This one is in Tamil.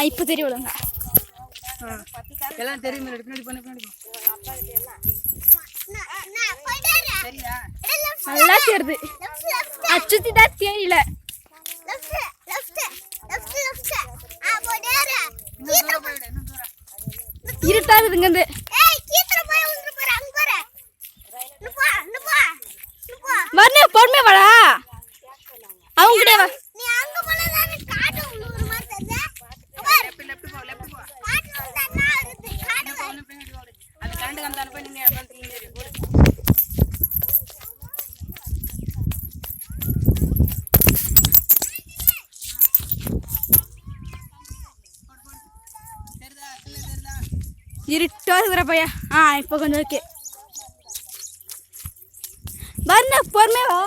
இப்போ தெரியும் விடுங்க. எல்லாம் தெரியும். பின்னாடி பண்ணு, பின்னாடி நல்லா தெரியுது. அச்சுத்தி தான் தெரியல. இருட்டாதுங்க. வரணும் பொறுமை வாடா. அவங்க கிட்டே வா. இருட்டா இருக்கிற பையா. இப்போ கொஞ்சம் ஓகே. வரணும் பொறுமை வா.